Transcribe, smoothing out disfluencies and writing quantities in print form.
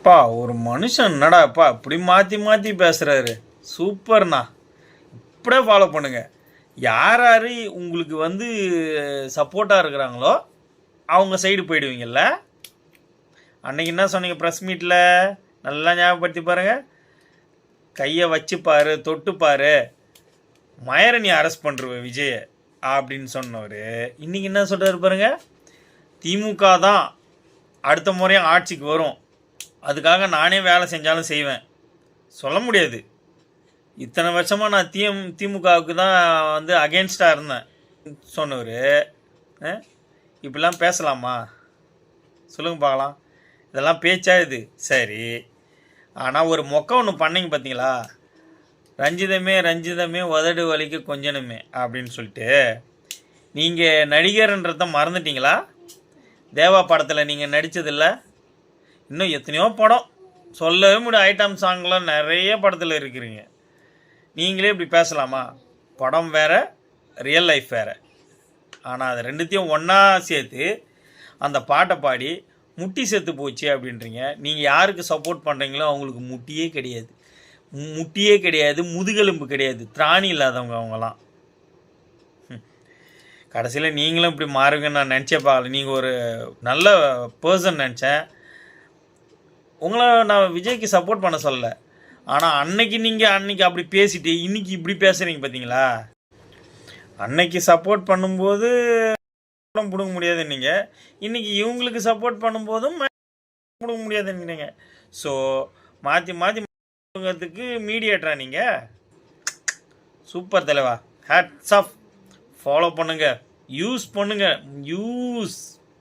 பா ஒரு மனுஷன் என்னடாப்பா இப்படி மாற்றி மாற்றி பேசுகிறாரு. சூப்பர்ண்ணா. இப்படியே ஃபாலோ பண்ணுங்க. யார் யார் உங்களுக்கு சப்போர்ட்டாக இருக்கிறாங்களோ அவங்க சைடு போயிடுவீங்கல்ல. அன்னைக்கு என்ன சொன்னீங்க ப்ரெஸ் மீட்டில்? நல்லா ஞாபகப்படுத்தி பாருங்கள். கையை வச்சுப்பார், தொட்டுப்பார், மயரணி அரெஸ்ட் பண்ணுருவேன் விஜய் அப்படின்னு சொன்னவர் இன்றைக்கி என்ன சொல்கிறாரு பாருங்க. திமுக தான் அடுத்த முறையும் ஆட்சிக்கு வரும், அதுக்காக நானே வேலை செஞ்சாலும் செய்வேன். சொல்ல முடியாது. இத்தனை வருஷமாக நான் திமுகவுக்கு தான் அகேன்ஸ்டாக இருந்தேன் சொன்னவர் இப்படிலாம் பேசலாமா? சொல்லுங்க பார்க்கலாம். இதெல்லாம் பேச்சா இது? சரி, ஆனால் ஒரு மொக்க ஒன்று பண்ணீங்க பார்த்தீங்களா? ரஞ்சிதமே ரஞ்சிதமே உதடு வலிக்கு கொஞ்சணுமே அப்படின்னு சொல்லிட்டு நீங்கள் நடிகர்ன்றத மறந்துட்டீங்களா? தேவா படத்தில் நீங்கள் நடித்ததில்ல. இன்னும் எத்தனையோ படம் சொல்லவே முடியும். ஐட்டம் சாங்லாம் நிறைய படத்தில் இருக்கிறீங்க. நீங்களே இப்படி பேசலாமா? படம் வேறு, ரியல் லைஃப் வேறு. ஆனால் அது ரெண்டுத்தையும் ஒன்றா சேர்த்து அந்த பாட்டை பாடி முட்டி செத்து போச்சு அப்படின்றீங்க. நீங்கள் யாருக்கு சப்போர்ட் பண்ணுறீங்களோ அவங்களுக்கு முட்டியே கிடையாது, முட்டியே கிடையாது, முதுகெலும்பு கிடையாது, திராணி இல்லாதவங்க அவங்களாம். கடைசியில் நீங்களும் இப்படி மாறுங்கன்னு நான் நினச்சே பார்க்கல. நீங்கள் ஒரு நல்ல பர்சன் நினச்சேன். உங்களை நான் விஜய்க்கு சப்போர்ட் பண்ண சொல்லலை. ஆனால் அன்னைக்கு அப்படி பேசிட்டு இன்றைக்கி இப்படி பேசுகிறீங்க பார்த்தீங்களா? அன்னைக்கு சப்போர்ட் பண்ணும்போது பிடுங்க முடியாது நீங்கள், இன்றைக்கி இவங்களுக்கு சப்போர்ட் பண்ணும்போதும் பிடுங்க முடியாதுங்கிறீங்க. ஸோ மாற்றி மாற்றி பிடுங்கிறதுக்கு மீடியேட்டரா நீங்கள்? சூப்பர் தலைவா. Hats off. ஃபாலோ பண்ணுங்கள், யூஸ் பண்ணுங்கள், யூஸ்.